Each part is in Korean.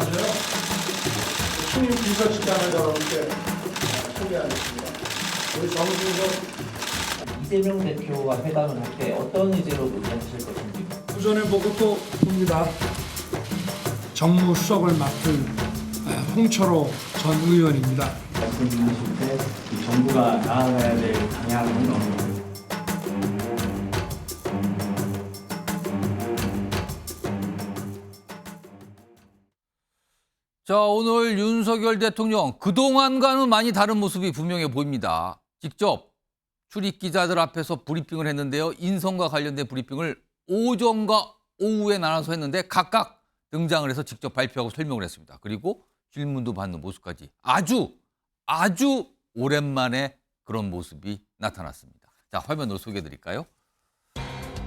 먼저요. 신임 비서실장을 여러분께 소개하겠습니다. 우리 정진석 이재명 대표와 회담을 할 때 어떤 의제로 논의하실 것인지. 우선의 보고도 봅니다. 정무수석을 맡은 홍철호 전 의원입니다. 말씀 주실 때 이 정부가 나아가야 될 방향은 어느? 자, 오늘 윤석열 대통령 그동안과는 많이 다른 모습이 분명해 보입니다. 직접 출입 기자들 앞에서 브리핑을 했는데요. 인선과 관련된 브리핑을 오전과 오후에 나눠서 했는데 각각 등장을 해서 직접 발표하고 설명을 했습니다. 그리고 질문도 받는 모습까지 아주 오랜만에 그런 모습이 나타났습니다. 자, 화면으로 소개해 드릴까요?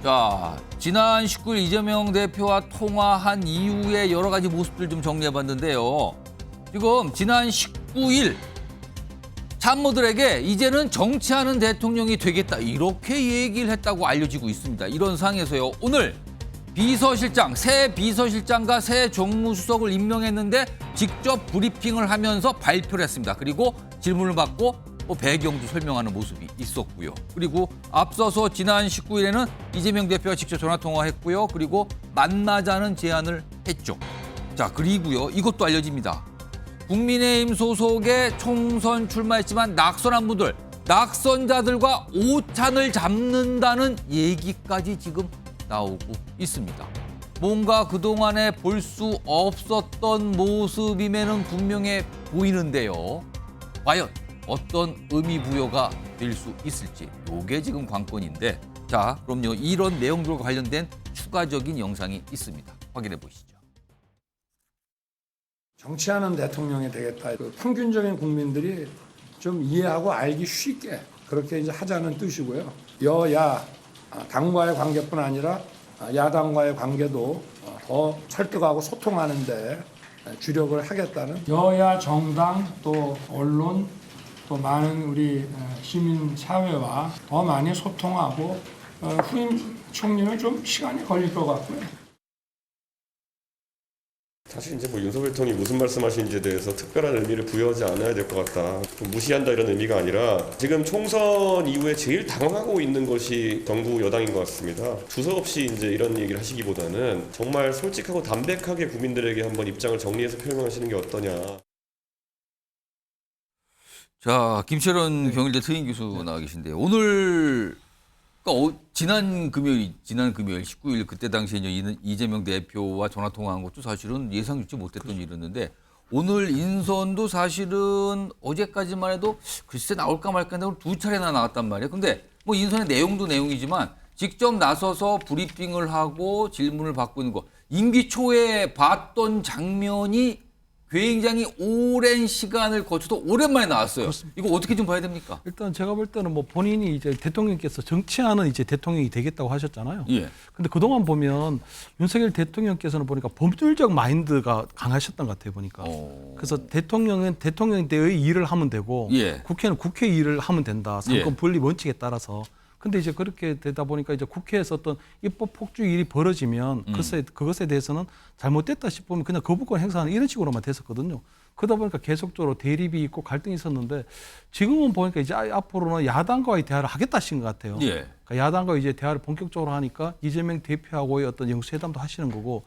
자, 지난 19일 이재명 대표와 통화한 이후에 여러 가지 모습들 좀 정리해 봤는데요. 지금 지난 19일 참모들에게 이제는 정치하는 대통령이 되겠다 이렇게 얘기를 했다고 알려지고 있습니다. 이런 상황에서요. 오늘 비서실장, 새 비서실장과 새 정무수석을 임명했는데 직접 브리핑을 하면서 발표를 했습니다. 그리고 질문을 받고 배경도 설명하는 모습이 있었고요. 그리고 앞서서 지난 19일에는 이재명 대표와 직접 전화통화했고요. 그리고 만나자는 제안을 했죠. 자, 그리고요. 이것도 알려집니다. 국민의힘 소속의 총선 출마했지만 낙선한 분들, 낙선자들과 오찬을 잡는다는 얘기까지 지금 나오고 있습니다. 뭔가 그동안에 볼 수 없었던 모습임에는 분명해 보이는데요. 과연 어떤 의미 부여가 될 수 있을지 이게 지금 관건인데, 자, 그럼요. 이런 내용들과 관련된 추가적인 영상이 있습니다. 확인해 보시죠. 정치하는 대통령이 되겠다. 그 평균적인 국민들이 좀 이해하고 알기 쉽게 그렇게 이제 하자는 뜻이고요. 여야 당과의 관계뿐 아니라 야당과의 관계도 더 설득하고 소통하는데 주력을 하겠다는, 여야 정당 또 언론 또 많은 우리 시민 사회와 더 많이 소통하고 후임 총리는 좀 시간이 걸릴 것 같고요. 사실 이제 뭐 윤석열 대통령이 무슨 말씀하시는지에 대해서 특별한 의미를 부여하지 않아야 될 것 같다. 무시한다 이런 의미가 아니라 지금 총선 이후에 제일 당황하고 있는 것이 정부 여당인 것 같습니다. 두서없이 이제 이런 얘기를 하시기보다는 정말 솔직하고 담백하게 국민들에게 한번 입장을 정리해서 표명하시는 게 어떠냐. 자, 김철원 경일대 특임 교수 나와 계신데요. 오늘 그러니까 지난 금요일 19일 그때 당시에 이재명 대표와 전화 통화한 것도 사실은 예상치 못했던 일이었는데, 오늘 인선도 사실은 어제까지만 해도 글쎄 나올까 말까 했는데 두 차례나 나왔단 말이에요. 근데 뭐 인선의 내용도 내용이지만 직접 나서서 브리핑을 하고 질문을 받고 있는 거, 임기 초에 봤던 장면이 굉장히 오랜 시간을 거쳐도 오랜만에 나왔어요. 그렇습니다. 이거 어떻게 좀 봐야 됩니까? 일단 제가 볼 때는 뭐 본인이 이제 대통령께서 정치하는 이제 대통령이 되겠다고 하셨잖아요. 예. 근데 그동안 보면 윤석열 대통령께서는 보니까 법률적 마인드가 강하셨던 것 같아요, 보니까. 그래서 대통령은 대통령 때의 일을 하면 되고, 예. 국회는 국회 일을 하면 된다. 상권 예. 분리 원칙에 따라서. 근데 이제 그렇게 되다 보니까 이제 국회에서 어떤 입법 폭주 일이 벌어지면 그것에 대해서는 잘못됐다 싶으면 그냥 거부권 행사하는 이런 식으로만 됐었거든요. 그러다 보니까 계속적으로 대립이 있고 갈등이 있었는데, 지금은 보니까 이제 앞으로는 야당과의 대화를 하겠다 하신 것 같아요. 예. 그러니까 야당과 이제 대화를 본격적으로 하니까 이재명 대표하고의 어떤 영수회담도 하시는 거고,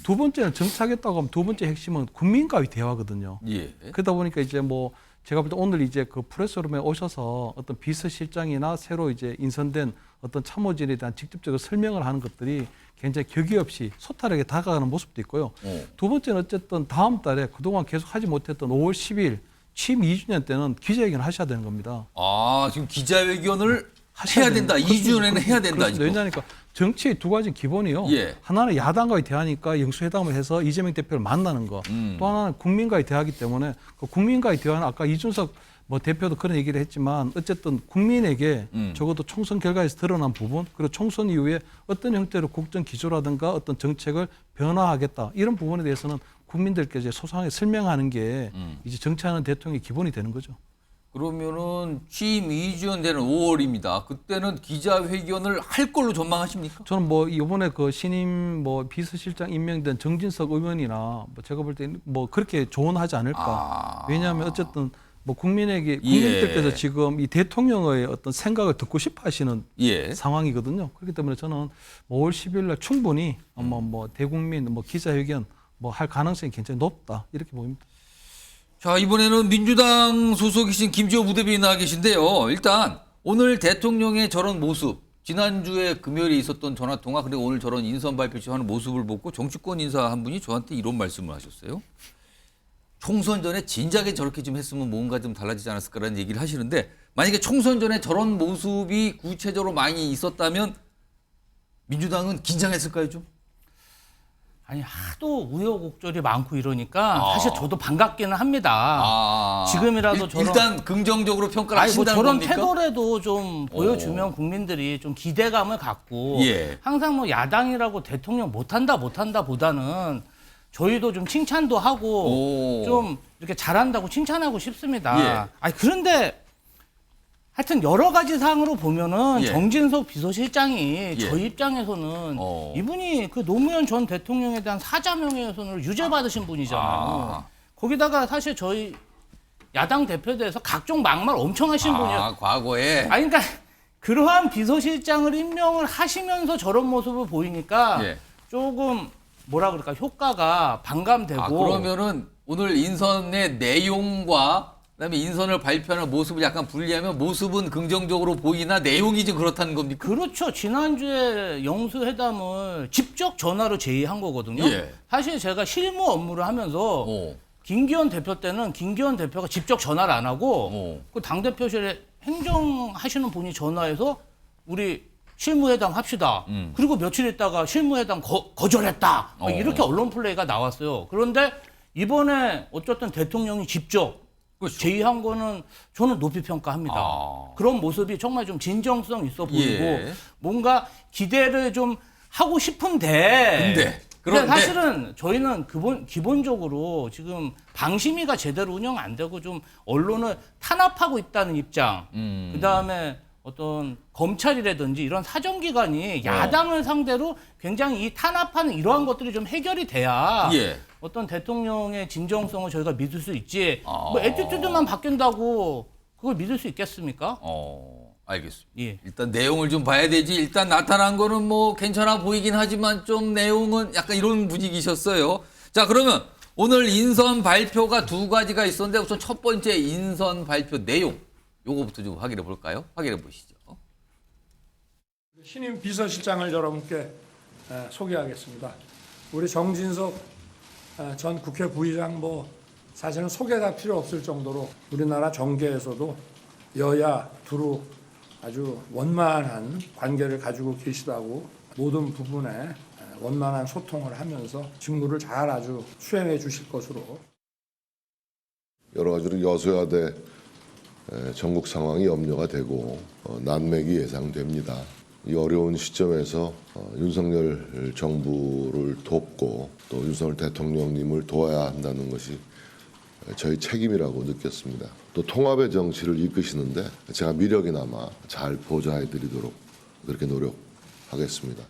두 번째는 정치하겠다고 하면 두 번째 핵심은 국민과의 대화거든요. 예. 그러다 보니까 이제 뭐 제가 볼 때 오늘 이제 그 프레스룸에 오셔서 어떤 비서실장이나 새로 이제 인선된 어떤 참모진에 대한 직접적으로 설명을 하는 것들이 굉장히 격의 없이 소탈하게 다가가는 모습도 있고요. 두 번째는 어쨌든 다음 달에 그동안 계속 하지 못했던 5월 10일 취임 2주년 때는 기자회견을 하셔야 되는 겁니다. 아, 지금 기자회견을 하셔야 해야 된다. 됩니다. 2주년에는 해야 된다. 그렇습니다. 왜냐하니까 정치의 두 가지 기본이요. 예. 하나는 야당과의 대화니까 영수회담을 해서 이재명 대표를 만나는 거. 또 하나는 국민과의 대화이기 때문에 그 국민과의 대화는 아까 이준석 뭐 대표도 그런 얘기를 했지만 어쨌든 국민에게 적어도 총선 결과에서 드러난 부분, 그리고 총선 이후에 어떤 형태로 국정 기조라든가 어떤 정책을 변화하겠다 이런 부분에 대해서는 국민들께 이제 소상하게 설명하는 게 이제 정치하는 대통령의 기본이 되는 거죠. 그러면은 취임 2주년 되는 5월입니다. 그때는 기자회견을 할 걸로 전망하십니까? 저는 뭐 이번에 그 신임 뭐 비서실장 임명된 정진석 의원이나 뭐 제가 볼 때 뭐 그렇게 조언하지 않을까. 왜냐하면 어쨌든 뭐 국민들께서 지금 이 대통령의 어떤 생각을 듣고 싶어 하시는 상황이거든요. 그렇기 때문에 저는 5월 10일 날 충분히 뭐 대국민 뭐 기자회견 뭐 할 가능성이 굉장히 높다. 이렇게 보입니다. 자, 이번에는 민주당 소속이신 김지호 부대변인이 나와 계신데요. 일단 오늘 대통령의 저런 모습, 지난주에 금요일에 있었던 전화통화, 그리고 오늘 저런 인선 발표식 하는 모습을 보고 정치권 인사 한 분이 저한테 이런 말씀을 하셨어요. 총선 전에 진작에 저렇게 좀 했으면 뭔가 좀 달라지지 않았을까라는 얘기를 하시는데, 만약에 총선 전에 저런 모습이 구체적으로 많이 있었다면 민주당은 긴장했을까요, 좀? 아니 하도 우여곡절이 많고 이러니까 사실 저도 반갑기는 합니다. 지금이라도 일단 긍정적으로 평가를 아니 뭐 하신다는 저런 겁니까? 태도라도 좀 보여주면 국민들이 좀 기대감을 갖고 항상 뭐 야당이라고 대통령 못한다 보다는 저희도 좀 칭찬도 하고 좀 이렇게 잘한다고 칭찬하고 싶습니다. 아니 그런데 하여튼 여러 가지 상으로 보면은 정진석 비서실장이 저희 입장에서는 이분이 그 노무현 전 대통령에 대한 사자명예훼손을 유죄받으신 분이잖아요. 거기다가 사실 저희 야당 대표에 대해서 각종 막말 엄청 하신 분이에요. 과거에. 아니 그러니까 그러한 비서실장을 임명을 하시면서 저런 모습을 보이니까 조금 뭐라 그럴까 효과가 반감되고. 그러면은 오늘 인선의 내용과 그다음에 인선을 발표하는 모습을 약간 분리하면 모습은 긍정적으로 보이나 내용이 좀 그렇다는 겁니까? 그렇죠. 지난주에 영수회담을 직접 전화로 제의한 거거든요. 사실 제가 실무 업무를 하면서 김기현 대표 때는 김기현 대표가 직접 전화를 안 하고 그 당대표실에 행정하시는 분이 전화해서 우리 실무회담 합시다. 그리고 며칠 있다가 실무회담 거절했다. 이렇게 언론 플레이가 나왔어요. 그런데 이번에 어쨌든 대통령이 직접 제의한 거는 저는 높이 평가합니다. 그런 모습이 정말 좀 진정성 있어 보이고 뭔가 기대를 좀 하고 싶은데 근데 사실은 저희는 기본적으로 지금 방심위가 제대로 운영 안 되고 좀 언론을 탄압하고 있다는 입장. 그다음에 어떤 검찰이라든지 이런 사정기관이 야당을 상대로 굉장히 이 탄압하는 이러한 것들이 좀 해결이 돼야 어떤 대통령의 진정성을 저희가 믿을 수 있지. 뭐 애티튜드만 바뀐다고 그걸 믿을 수 있겠습니까? 알겠습니다. 일단 내용을 좀 봐야 되지. 일단 나타난 거는 뭐 괜찮아 보이긴 하지만 좀 내용은 약간 이런 분위기셨어요. 자, 그러면 오늘 인선 발표가 두 가지가 있었는데 우선 첫 번째 인선 발표 내용 요거부터 좀 확인해 볼까요? 확인해 보시죠. 신임 비서실장을 여러분께 소개하겠습니다. 우리 정진석 전 국회 부의장 뭐 사실은 소개가 필요 없을 정도로 우리나라 정계에서도 여야 두루 아주 원만한 관계를 가지고 계시다고 모든 부분에 원만한 소통을 하면서 직무를 잘 아주 수행해 주실 것으로. 여러 가지로 여소야대 전국 상황이 염려가 되고 난맥이 예상됩니다. 이 어려운 시점에서 윤석열 정부를 돕고 또 윤석열 대통령님을 도와야 한다는 것이 저희 책임이라고 느꼈습니다. 또 통합의 정치를 이끄시는데 제가 미력이나마 잘 보좌해드리도록 그렇게 노력하겠습니다.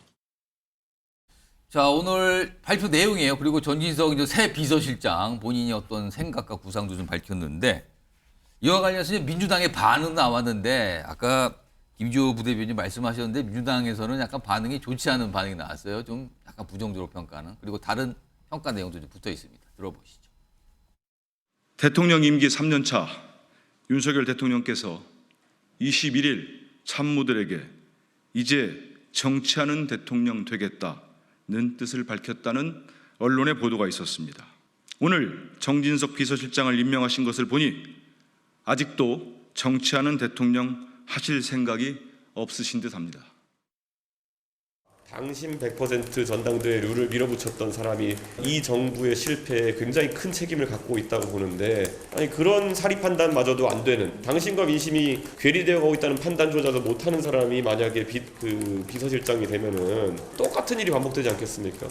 자, 오늘 발표 내용이에요. 그리고 전진석 이제 새 비서실장 본인이 어떤 생각과 구상도 좀 밝혔는데 이와 관련해서 이제 민주당의 반응 나왔는데 아까 김지호 부대변인이 말씀하셨는데 민주당에서는 약간 반응이 좋지 않은 반응이 나왔어요. 좀 약간 부정적으로 평가하는. 그리고 다른 평가 내용도 좀 붙어 있습니다. 들어보시죠. 대통령 임기 3년차 윤석열 대통령께서 21일 참모들에게 이제 정치하는 대통령 되겠다는 뜻을 밝혔다는 언론의 보도가 있었습니다. 오늘 정진석 비서실장을 임명하신 것을 보니 아직도 정치하는 대통령 하실 생각이 없으신 듯합니다. 당신 100% 전당대회 룰을 밀어붙였던 사람이 이 정부의 실패에 굉장히 큰 책임을 갖고 있다고 보는데, 아니 그런 사리 판단마저도 안 되는, 당신과 민심이 괴리되어 가고 있다는 판단조차도 못하는 사람이 만약에 비서실장이 되면은 똑같은 일이 반복되지 않겠습니까?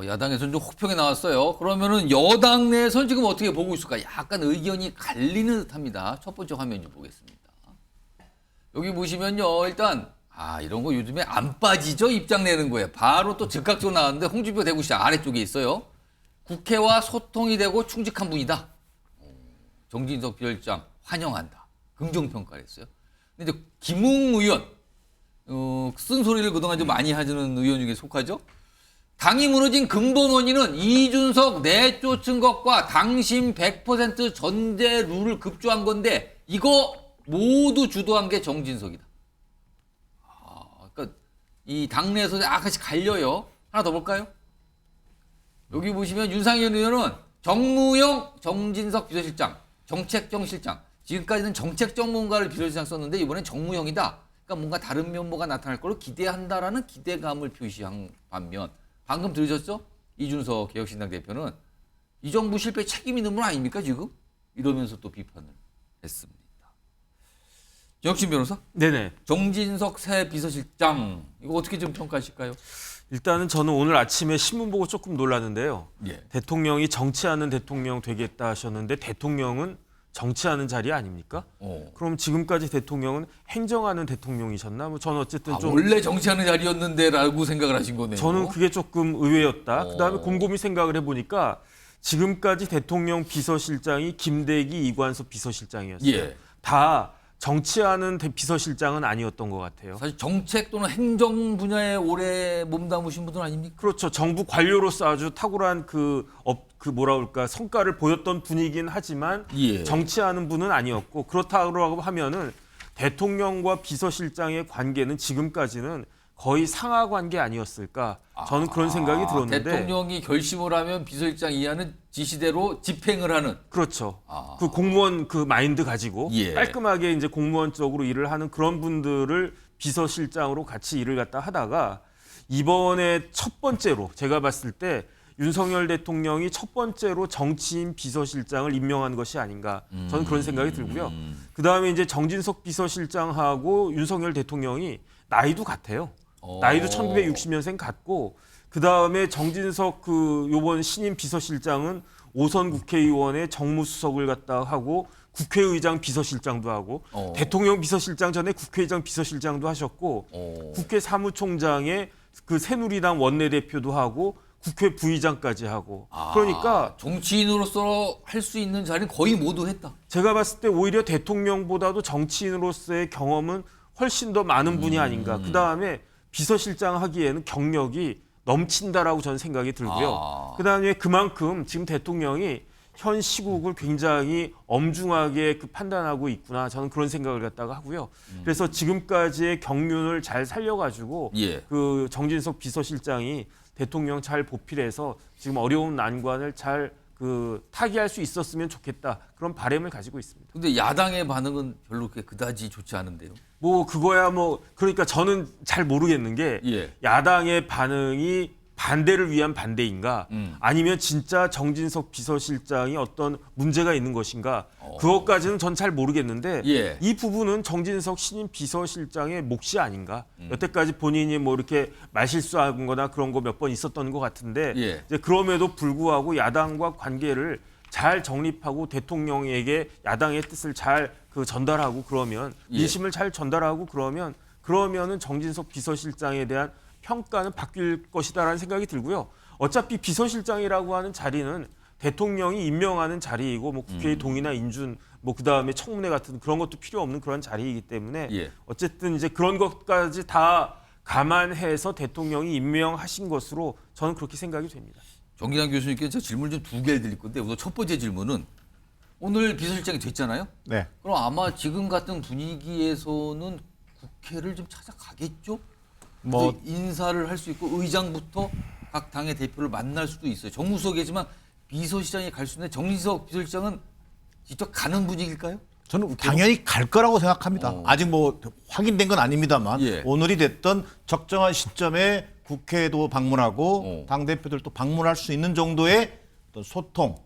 야당에서는 좀 혹평이 나왔어요. 그러면은 여당 내에서는 지금 어떻게 보고 있을까? 약간 의견이 갈리는 듯합니다. 첫 번째 화면 좀 보겠습니다. 여기 보시면요, 일단 이런 거 요즘에 안 빠지죠? 입장 내는 거예요. 바로 또 즉각적으로 나왔는데 홍준표 대구시장 아래쪽에 있어요. 국회와 소통이 되고 충직한 분이다. 정진석 비서실장 환영한다. 긍정평가를 했어요. 근데 이제 김웅 의원, 쓴소리를 그동안 좀 많이 하는 의원 중에 속하죠. 당이 무너진 근본 원인은 이준석 내쫓은 것과 당심 100% 전제 룰을 급조한 건데 이거 모두 주도한 게 정진석이다. 그러니까 이 당내에서 약간씩 갈려요. 하나 더 볼까요? 여기 보시면 윤상현 의원은 정무용 정진석 비서실장, 정책정 실장. 지금까지는 정책 전문가를 비서실장 썼는데 이번엔 정무용이다. 그러니까 뭔가 다른 면모가 나타날 걸로 기대한다라는 기대감을 표시한 반면 방금 들으셨죠? 이준석 개혁신당 대표는 이 정부 실패 책임 있는 분 아닙니까 지금? 이러면서 또 비판을 했습니다. 정혁신 변호사? 네네. 정진석 새 비서실장 이거 어떻게 좀 평가하실까요? 일단은 저는 오늘 아침에 신문 보고 조금 놀랐는데요. 예. 대통령이 정치하는 대통령 되겠다 하셨는데 대통령은 정치하는 자리 아닙니까? 그럼 지금까지 대통령은 행정하는 대통령이셨나? 뭐 저는 어쨌든 좀 원래 정치하는 자리였는데라고 생각을 하신 거네요. 저는 그게 조금 의외였다. 그다음에 곰곰이 생각을 해보니까 지금까지 대통령 비서실장이 김대기, 이관섭 비서실장이었어요. 예. 다 정치하는 비서실장은 아니었던 것 같아요. 사실 정책 또는 행정 분야에 오래 몸담으신 분들 아닙니까? 그렇죠. 정부 관료로서 아주 탁월한 그 뭐라 그럴까 성과를 보였던 분이긴 하지만 예. 정치하는 분은 아니었고 그렇다고 하면은 대통령과 비서실장의 관계는 지금까지는 거의 상하 관계 아니었을까? 저는 그런 생각이 들었는데 대통령이 결심을 하면 비서실장 이하는 지시대로 집행을 하는. 그렇죠. 그 공무원 그 마인드 가지고 예. 깔끔하게 이제 공무원적으로 일을 하는 그런 분들을 비서실장으로 같이 일을 갖다 하다가 이번에 첫 번째로 제가 봤을 때 윤석열 대통령이 첫 번째로 정치인 비서실장을 임명한 것이 아닌가 저는 그런 생각이 들고요. 그다음에 이제 정진석 비서실장하고 윤석열 대통령이 나이도 같아요. 나이도 1960년생 같고 그다음에 정진석 그 요번 신임 비서실장은 5선 국회의원의 정무수석을 갖다 하고 국회의장 비서실장도 하고 대통령 비서실장 전에 국회의장 비서실장도 하셨고 국회 사무총장의 그 새누리당 원내대표도 하고 국회 부의장까지 하고 그러니까 정치인으로서 할 수 있는 자리는 거의 모두 했다. 제가 봤을 때 오히려 대통령보다도 정치인으로서의 경험은 훨씬 더 많은 분이 아닌가. 그다음에 비서실장 하기에는 경력이 넘친다라고 저는 생각이 들고요. 그다음에 그만큼 지금 대통령이 현 시국을 굉장히 엄중하게 그 판단하고 있구나. 저는 그런 생각을 갖다가 하고요. 그래서 지금까지의 경륜을 잘 살려가지고 예. 그 정진석 비서실장이 대통령 잘 보필해서 지금 어려운 난관을 잘 그 타개할 수 있었으면 좋겠다. 그런 바람을 가지고 있습니다. 근데 야당의 반응은 별로 그렇게 그다지 좋지 않은데요. 뭐 그거야 뭐 그러니까 저는 잘 모르겠는 게 예. 야당의 반응이 반대를 위한 반대인가 아니면 진짜 정진석 비서실장이 어떤 문제가 있는 것인가 그것까지는 전 잘 모르겠는데 예. 이 부분은 정진석 신임 비서실장의 몫이 아닌가 여태까지 본인이 뭐 이렇게 말실수한 거나 그런 거 몇 번 있었던 것 같은데 예. 이제 그럼에도 불구하고 야당과 관계를 잘 정립하고 대통령에게 야당의 뜻을 잘 그 전달하고 그러면 예. 민심을 잘 전달하고 그러면은 정진석 비서실장에 대한 평가는 바뀔 것이다라는 생각이 들고요. 어차피 비서실장이라고 하는 자리는 대통령이 임명하는 자리이고 뭐 국회의 동의나 인준 뭐 그다음에 청문회 같은 그런 것도 필요 없는 그런 자리이기 때문에 예. 어쨌든 이제 그런 것까지 다 감안해서 대통령이 임명하신 것으로 저는 그렇게 생각이 됩니다. 정기환 교수님께 제가 질문을 좀 두 개를 드릴 건데 우선 첫 번째 질문은 오늘 비서실장이 됐잖아요. 네. 그럼 아마 지금 같은 분위기에서는 국회를 좀 찾아가겠죠? 뭐 인사를 할 수 있고 의장부터 각 당의 대표를 만날 수도 있어요. 정무수석이지만 비서실장이 갈 수 있는데 정진석 비서실장은 직접 가는 분위기일까요? 저는 당연히 갈 거라고 생각합니다. 아직 뭐 확인된 건 아닙니다만 예. 오늘이 됐던 적정한 시점에 국회도 방문하고 당대표들도 방문할 수 있는 정도의 어떤 소통,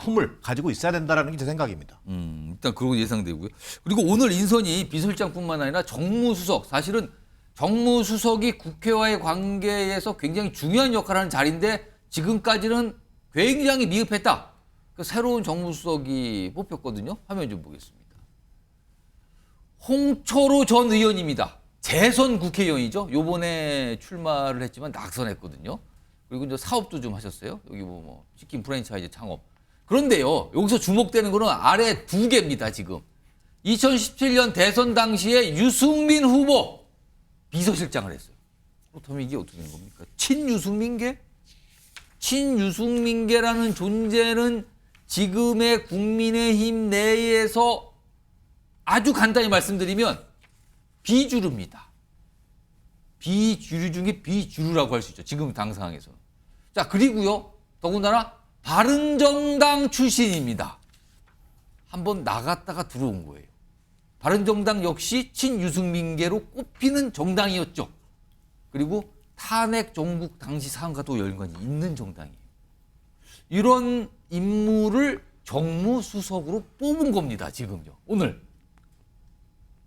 품을 가지고 있어야 된다는 게 제 생각입니다. 일단 그런 거 예상되고요. 그리고 오늘 인선이 비서실장뿐만 아니라 정무수석, 사실은 정무수석이 국회와의 관계에서 굉장히 중요한 역할을 하는 자리인데 지금까지는 굉장히 미흡했다. 그 새로운 정무수석이 뽑혔거든요. 화면 좀 보겠습니다. 홍철호 전 의원입니다. 재선 국회의원이죠. 요번에 출마를 했지만 낙선했거든요. 그리고 이제 사업도 좀 하셨어요. 여기 뭐 치킨 프랜차이즈 창업. 그런데요, 여기서 주목되는 거는 아래 두 개입니다, 지금. 2017년 대선 당시에 유승민 후보 비서실장을 했어요. 그렇다면 이게 어떻게 되는 겁니까? 친유승민계? 친유승민계라는 존재는 지금의 국민의힘 내에서 아주 간단히 말씀드리면 비주류입니다. 비주류 중에 비주류라고 할 수 있죠. 지금 당 상황에서는. 자, 그리고요, 더군다나 바른정당 출신입니다. 한번 나갔다가 들어온 거예요. 바른정당 역시 친유승민계로 꼽히는 정당이었죠. 그리고 탄핵 정국 당시 사안과도 연관이 있는 정당이에요. 이런 인물을 정무수석으로 뽑은 겁니다. 지금요. 오늘.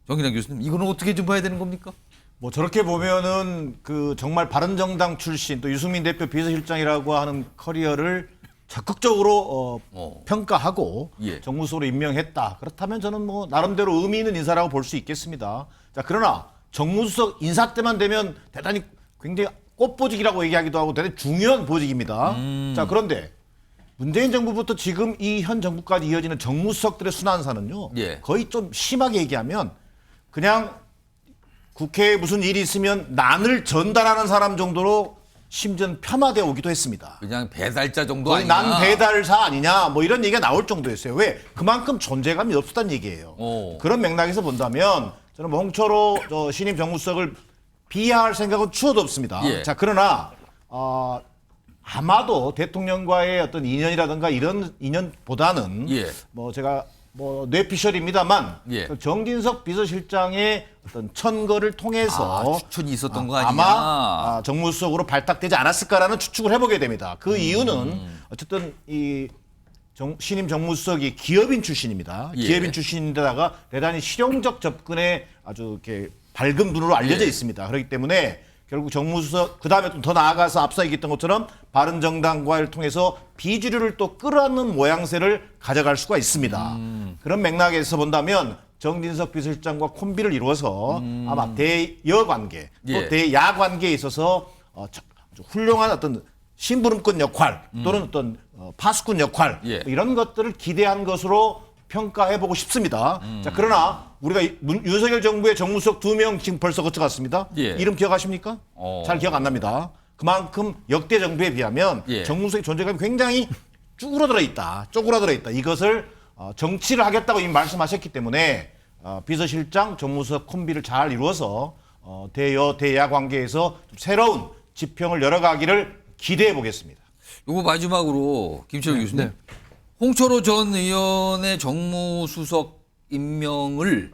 정인환 교수님, 이거는 어떻게 좀 봐야 되는 겁니까? 뭐 저렇게 보면은 그 정말 바른정당 출신 또 유승민 대표 비서실장이라고 하는 커리어를 적극적으로 평가하고 예. 정무수석으로 임명했다. 그렇다면 저는 뭐 나름대로 의미 있는 인사라고 볼 수 있겠습니다. 자, 그러나 정무수석 인사 때만 되면 대단히 굉장히 꽃보직이라고 얘기하기도 하고 대단히 중요한 보직입니다. 자, 그런데 문재인 정부부터 지금 이 현 정부까지 이어지는 정무수석들의 순환사는요. 예. 거의 좀 심하게 얘기하면 그냥 국회에 무슨 일이 있으면 난을 전달하는 사람 정도로 심지어는 폄하되어 오기도 했습니다. 그냥 배달자 정도 거의 아니냐? 난 배달사 아니냐 뭐 이런 얘기가 나올 정도였어요. 왜? 그만큼 존재감이 없었다는 얘기예요. 그런 맥락에서 본다면 저는 뭐 홍철호 신임 정무수석을 비하할 생각은 추호도 없습니다. 예. 자, 그러나 아마도 대통령과의 어떤 인연이라든가 이런 인연보다는 예. 뭐 제가 뭐 뇌피셜입니다만 예. 그 정진석 비서실장의 어떤 천거를 통해서 추천이 있었던 거 아니냐? 아마 정무수석으로 발탁되지 않았을까라는 추측을 해보게 됩니다. 그 이유는 어쨌든 이 신임 정무수석이 기업인 출신입니다. 예. 기업인 출신인데다가 대단히 실용적 접근에 아주 이렇게 밝은 분으로 알려져 예. 있습니다. 그렇기 때문에 결국 정무수석 그다음에 좀 더 나아가서 앞서 얘기했던 것처럼 바른정당과를 통해서 비주류를 또 끌어안는 모양새를 가져갈 수가 있습니다. 그런 맥락에서 본다면 정진석 비서실장과 콤비를 이루어서 아마 대여 관계 또 예. 대야 관계에 있어서 아주 훌륭한 어떤 심부름꾼 역할 또는 어떤 파수꾼 역할 예. 뭐 이런 것들을 기대한 것으로 평가해보고 싶습니다. 자, 그러나 우리가 윤석열 정부의 정무수석 2명 지금 벌써 거쳐갔습니다. 예. 이름 기억하십니까? 잘 기억 안 납니다. 그만큼 역대 정부에 비하면 예. 정무수석의 존재감이 굉장히 쪼그라들어 있다. 이것을 정치를 하겠다고 이미 말씀하셨기 때문에 비서실장, 정무수석 콤비를 잘 이루어서 대여, 대야 관계에서 좀 새로운 지평을 열어가기를 기대해 보겠습니다. 요거 마지막으로 김철우 교수님. 네. 홍철호 전 의원의 정무수석 임명을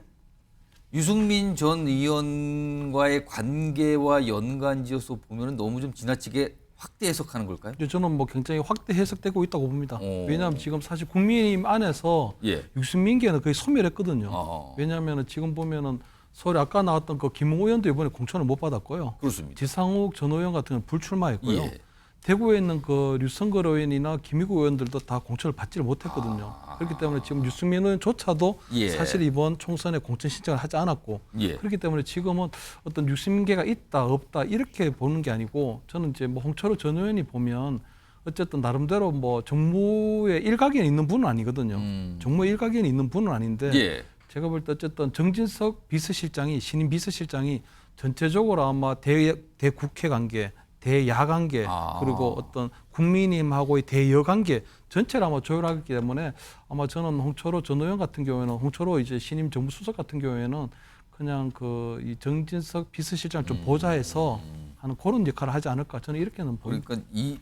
유승민 전 의원과의 관계와 연관지어서 보면 너무 좀 지나치게 확대 해석하는 걸까요? 저는 뭐 굉장히 확대 해석되고 있다고 봅니다. 오. 왜냐하면 지금 사실 국민의힘 안에서 예. 유승민계는 거의 소멸했거든요. 어. 왜냐하면 지금 보면은 서울 아까 나왔던 그 김웅 의원도 이번에 공천을 못 받았고요. 그렇습니다. 지상욱 전 의원 같은 경우는 불출마했고요. 예. 대구에 있는 그 류성걸 의원이나 김희구 의원들도 다 공천을 받지를 못했거든요. 그렇기 때문에 지금 유승민 의원조차도 예. 사실 이번 총선에 공천 신청을 하지 않았고 예. 그렇기 때문에 지금은 어떤 유승민계가 있다 없다 이렇게 보는 게 아니고 저는 이제 뭐 홍철호 전 의원이 보면 어쨌든 나름대로 뭐 정무의 일각에 있는 분은 아니거든요. 정무의 일각에 있는 분은 아닌데 예. 제가 볼 때 어쨌든 정진석 비서실장이 신임 비서실장이 전체적으로 아마 대국회 관계 대야 관계 그리고 어떤 국민의힘하고의 대여 관계 전체를 아마 조율하기 때문에 아마 저는 홍철호 전 의원 같은 경우에는 홍철호 이제 신임 정무수석 같은 경우에는 그냥 그 이 정진석 비서실장을 좀 보좌해서 하는 그런 역할을 하지 않을까 저는 이렇게는 보입니다. 그러니까 이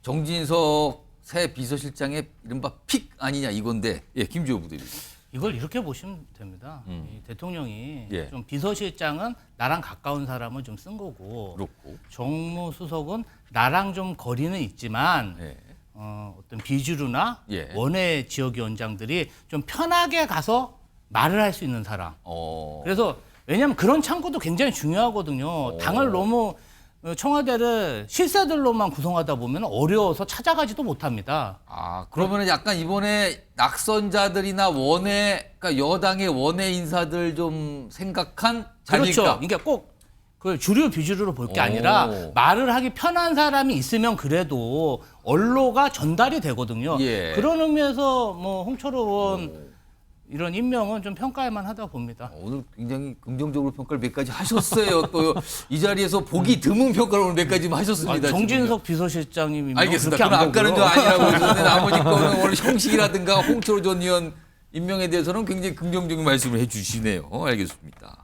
정진석 새 비서실장의 이른바 픽 아니냐 이건데, 예, 김주호 부대변인. 이걸 이렇게 보시면 됩니다. 이 대통령이 예. 좀 비서실장은 나랑 가까운 사람을 좀 쓴 거고 그렇고. 정무수석은 나랑 좀 거리는 있지만 예. 어떤 비주류나 예. 원외 지역위원장들이 좀 편하게 가서 말을 할 수 있는 사람. 그래서 왜냐하면 그런 창구도 굉장히 중요하거든요. 당을 너무 청와대를 실세들로만 구성하다 보면 어려워서 찾아가지도 못합니다. 아, 그러면 약간 이번에 낙선자들이나 그러니까 여당의 원외 인사들 좀 생각한 자리일까? 그렇죠. 그러니까 꼭 그 주류 비주류로 볼 게 오. 아니라 말을 하기 편한 사람이 있으면 그래도 언로가 전달이 되거든요. 예. 그런 의미에서 뭐 홍철호 의원 이런 임명은 좀 평가할 만하다 봅니다. 오늘 굉장히 긍정적으로 평가를 몇 가지 하셨어요. 또 이 자리에서 보기 드문 평가를 오늘 몇 가지 하셨습니다. 정진석 비서실장님 임명 알겠습니다. 그렇게 안 그럼 아까는 보고요. 좀 아니라고 했는데 나머지 거는 오늘 형식이라든가 홍철호 전 의원 임명에 대해서는 굉장히 긍정적인 말씀을 해주시네요. 알겠습니다.